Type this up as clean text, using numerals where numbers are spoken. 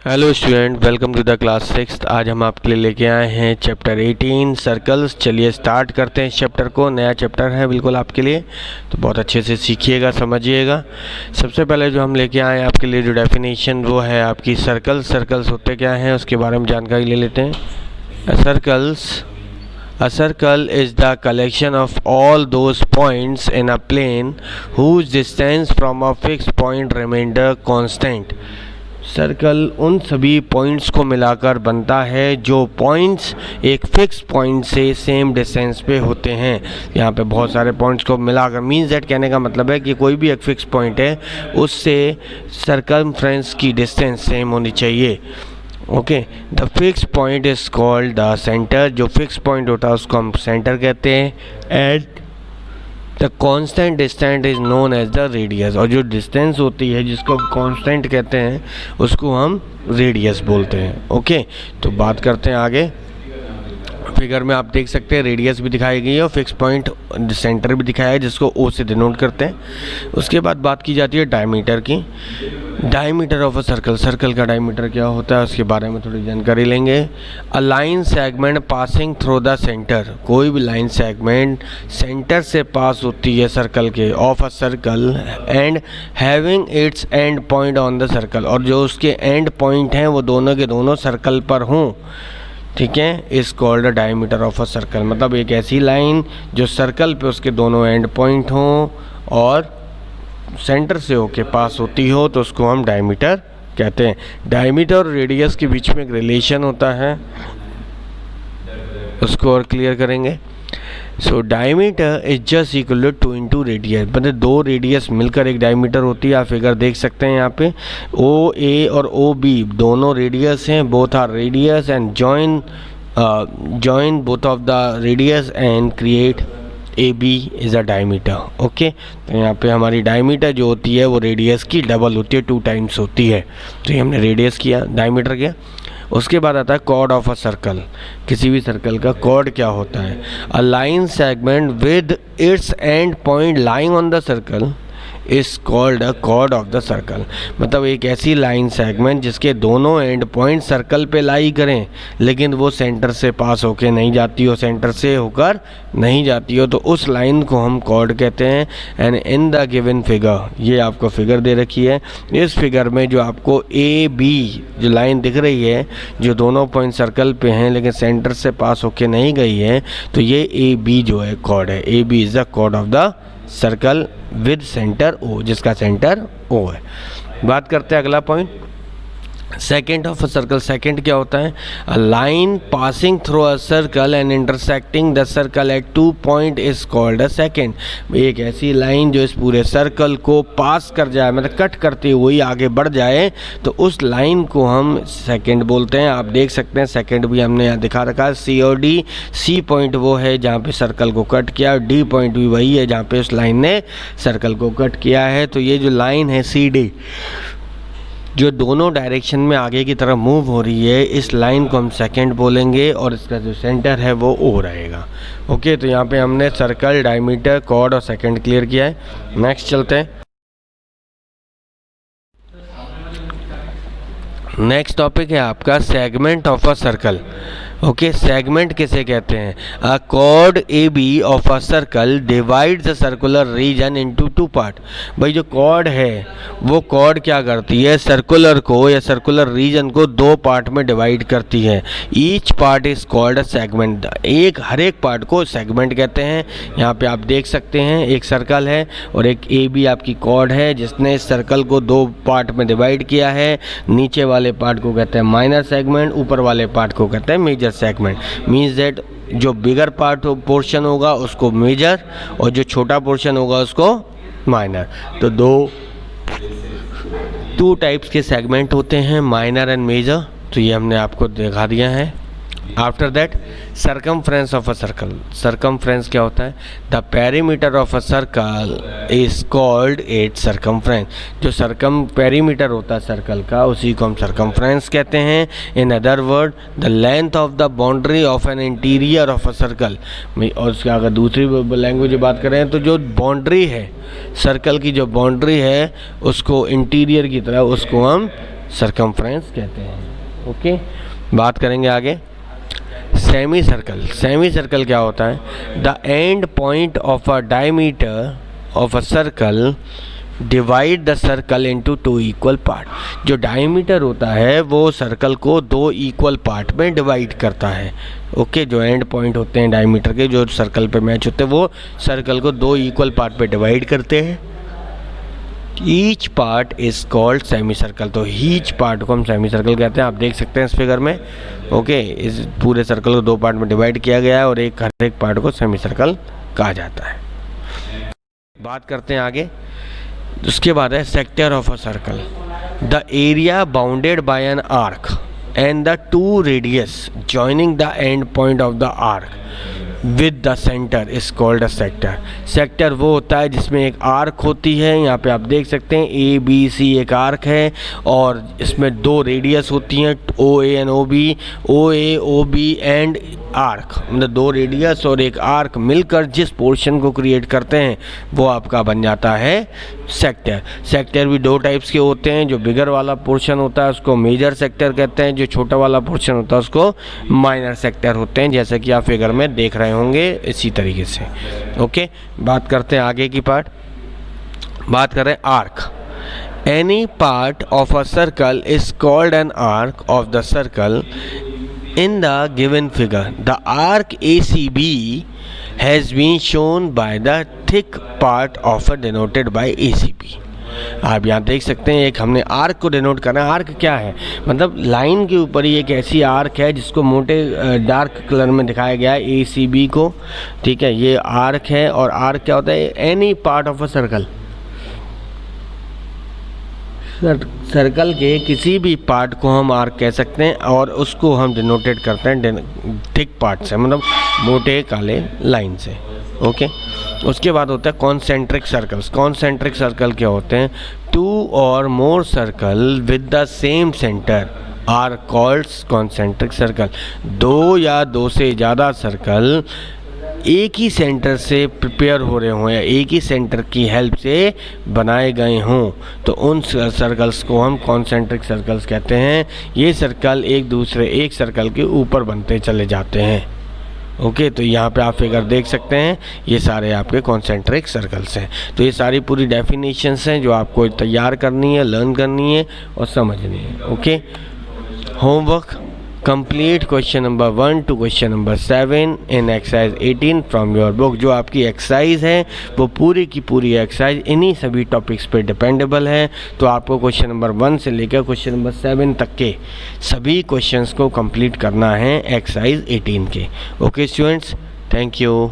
Hello student, welcome to the class 6। आज हम आपके लिए लेके आए हैं चैप्टर 18 सर्कल्स। चलिए स्टार्ट करते हैं इस चैप्टर को। नया चैप्टर है बिल्कुल आपके लिए, तो बहुत अच्छे से सीखिएगा, समझिएगा। सबसे पहले जो हम लेके आए हैं आपके लिए जो डेफिनेशन वो है आपकी सर्कल्स। सर्कल्स होते क्या हैं उसके बारे में जानकारी ले लेते हैं। A circle is the collection of all those points in a plane whose distance from a fixed point remains constant। Circle उन सभी पॉइंट्स को मिलाकर बनता है जो पॉइंट्स एक फिक्स पॉइंट से सेम डिस्टेंस पे होते हैं। यहाँ पे बहुत सारे पॉइंट्स को मिलाकर मीन्स दैट कहने का मतलब है कि कोई भी एक फिक्स पॉइंट है उससे सर्कमफ्रेंस की डिस्टेंस सेम होनी चाहिए। Okay, the fix point is called the centre. जो फिक्स पॉइंट होता है उसको हम सेंटर कहते हैं। And the constant distance is known as the radius. और जो डिस्टेंस होती है जिसको कांस्टेंट कहते हैं उसको हम रेडियस बोलते हैं। ओके, तो बात करते हैं आगे। फिगर में आप देख सकते हैं रेडियस भी दिखाई गई है और फिक्स पॉइंट सेंटर भी दिखाया है जिसको ओ से डिनोट करते हैं। उसके बाद बात की जाती है डायमीटर की। Diameter of a circle, circle का डायमीटर क्या होता है उसके बारे में थोड़ी जानकारी लेंगे। A line segment passing through the centre. कोई भी लाइन सेगमेंट सेंटर से पास होती है सर्कल के, of a circle, and having its and point on the circle. और जो उसके एंड पॉइंट हैं वो दोनों के दोनों सर्कल पर हों, ठीक है, इस called diameter of a circle. मतलब एक ऐसी लाइन जो सर्कल पे उसके दोनों एंड पॉइंट हों और सेंटर से होके पास होती हो तो उसको हम डायमीटर कहते हैं। डायमीटर और रेडियस के बीच में एक रिलेशन होता है, उसको और क्लियर करेंगे। So diameter is just equal to 2 into radius. मतलब दो रेडियस मिलकर एक डायमीटर होती है। आप फिगर देख सकते हैं यहाँ पे ओ ए और ओ बी दोनों रेडियस हैं। Both are radius and join both of the radius and create A B is a diameter. Okay, तो यहाँ पे हमारी डायमीटर जो होती है वो रेडियस की डबल होती है, 2 टाइम्स होती है। तो ये हमने रेडियस किया, डायमीटर किया। उसके बाद आता है कॉर्ड ऑफ अ सर्कल। किसी भी सर्कल का कॉर्ड क्या होता है? A line segment with its and point lying on the circle is called a cord of the circle. मतलब एक ऐसी लाइन सेगमेंट जिसके दोनों एंड पॉइंट सर्कल पे लाई करें लेकिन वो सेंटर से पास होके नहीं जाती हो, सेंटर से होकर नहीं जाती हो, तो उस लाइन को हम कॉर्ड कहते हैं। And in the given figure, ये आपको फिगर दे रखी है, इस फिगर में जो आपको ए बी जो लाइन दिख रही है जो दोनों पॉइंट सर्कल पे हैं लेकिन सेंटर से पास होके नहीं गई है, तो ये ए बी जो है कॉर्ड है। A B is the chord of the circle with centre O, जिसका सेंटर ओ है। बात करते हैं अगला point, secant of a circle. Secant क्या होता है? A line passing through a circle and intersecting the circle at 2 point is called a secant. एक ऐसी लाइन जो इस पूरे सर्कल को पास कर जाए, मतलब कट करते हुए आगे बढ़ जाए, तो उस लाइन को हम सेकेंड बोलते हैं। आप देख सकते हैं सेकेंड भी हमने यहाँ दिखा रखा है, सी और डी। सी पॉइंट वो है जहाँ पे सर्कल को कट किया और डी पॉइंट भी वही है जहाँ पे उस लाइन ने सर्कल को कट किया है। तो ये जो लाइन है सी डी जो दोनों डायरेक्शन में आगे की तरफ मूव हो रही है, इस लाइन को हम सेकंड बोलेंगे और इसका जो सेंटर है वो ओ रहेगा। ओके, तो यहाँ पे हमने सर्कल, डायमीटर, कॉर्ड और सेकंड क्लियर किया है। नेक्स्ट चलते हैं। नेक्स्ट टॉपिक है आपका segment of a circle. Okay, segment किसे कहते हैं? A chord A B of a circle divide the circular region into 2 part. भाई जो कॉर्ड है वो कॉर्ड क्या करती है? सर्कुलर को या सर्कुलर रीजन को 2 पार्ट में डिवाइड करती है। Each part is called a segment. हर एक पार्ट को सेगमेंट कहते हैं। यहाँ पे आप देख सकते हैं एक सर्कल है और एक ए बी आपकी कॉर्ड है जिसने इस सर्कल को 2 पार्ट में डिवाइड किया है। नीचे वाले पार्ट को कहते हैं माइनर सेगमेंट, ऊपर वाले पार्ट को कहते हैं मेजर सेगमेंट। मीन्स दैट जो बिगर पार्ट पोर्शन होगा उसको मेजर और जो छोटा पोर्शन होगा उसको माइनर। तो 2 टाइप्स के सेगमेंट होते हैं, माइनर एंड मेजर। तो ये हमने आपको दिखा दिया है। After that circumference of a circle. Circumference क्या होता है? The perimeter of a circle is called its circumference. जो पेरीमीटर होता है सर्कल का उसी को हम सर्कमफ्रेंस कहते हैं। In other word the length of the boundary of an interior of a circle. और उसका अगर दूसरी लैंग्वेज में बात करें तो जो बाउंड्री है सर्कल की, जो बाउंड्री है उसको इंटीरियर की तरह उसको हम सरकमफ्रेंस कहते हैं। ओके, बात करेंगे आगे। Semi circle. सेमी सर्कल क्या होता है? The end point of a diameter of a circle divide the circle into 2 equal part. जो डायमीटर होता है वो सर्कल को 2 इक्वल पार्ट में डिवाइड करता है। ओके, जो एंड पॉइंट होते हैं डायमीटर के, जो सर्कल पे मैच होते हैं, वो सर्कल को 2 इक्वल पार्ट में डिवाइड करते हैं। Each part is called semi circle. तो ईच पार्ट को हम सेमी सर्कल कहते हैं। आप देख सकते हैं इस फिगर में। ओके, इस पूरे सर्कल को 2 हर में डिवाइड किया गया है और हर एक पार्ट को सेमी सर्कल कहा जाता है। बात करते हैं आगे। उसके बाद है sector of a circle. The area bounded by an arc and the 2 radius joining the end point of the arc with the centre is called a sector. Sector वो होता है जिसमें एक आर्क होती है। यहाँ पे आप देख सकते हैं ABC एक आर्क है और इसमें 2 रेडियस होती हैं, OA and OB, OA OB and arc, मतलब 2 रेडियस और एक आर्क मिलकर जिस पोर्शन को क्रिएट करते हैं वो आपका बन जाता है सेक्टर। सेक्टर भी 2 टाइप्स के होते हैं। जो बिगर वाला पोर्शन होता है उसको मेजर सेक्टर कहते हैं, जो छोटा वाला पोर्शन होता है उसको माइनर सेक्टर होते हैं, जैसा कि आप फिगर में देख रहे होंगे इसी तरीके से। ओके, बात करते हैं आगे की पार्ट। बात करें arc. Any part of a circle is called an arc of the circle in the given figure. The arc ACB has been shown by the thick part of denoted by ACB. आप यहाँ देख सकते हैं एक हमने arc को denote करना है। आर्क क्या है? मतलब लाइन के ऊपर ही एक ऐसी आर्क है जिसको मोटे डार्क कलर में दिखाया गया है ACB को। ठीक है, ये आर्क है। और आर्क क्या होता है? Any part of a circle. Circle के किसी भी पार्ट को हम आर्क कह सकते हैं और उसको हम डिनोटेड करते हैं थिक पार्ट से, मतलब मोटे काले लाइन से। ओके, उसके बाद होता है कॉन्सेंट्रिक सर्कल्स। कॉन्सेंट्रिक सर्कल क्या होते हैं? 2 or more circle with the same centre are called concentric circle. 2 या 2 से ज़्यादा सर्कल एक ही सेंटर से प्रिपेयर हो रहे हों या एक ही सेंटर की हेल्प से बनाए गए हों तो उन सर्कल्स को हम कॉन्सेंट्रिक सर्कल्स कहते हैं। ये सर्कल एक सर्कल के ऊपर बनते चले जाते हैं। ओके, तो यहाँ पे आप फिगर देख सकते हैं, ये सारे आपके कॉन्सेंट्रिक सर्कल्स हैं। तो ये सारी पूरी डेफिनेशंस हैं जो आपको तैयार करनी है, लर्न करनी है और समझनी है। Okay, homework complete question number 1 to question number 7 in exercise 18 from your book. जो आपकी एक्सरसाइज है वो पूरी की पूरी एक्सरसाइज इन्हीं सभी टॉपिक्स पे डिपेंडेबल है। तो आपको क्वेश्चन नंबर 1 से लेकर क्वेश्चन नंबर 7 तक के सभी क्वेश्चंस को कंप्लीट करना है एक्सरसाइज 18 के। Okay students, thank you.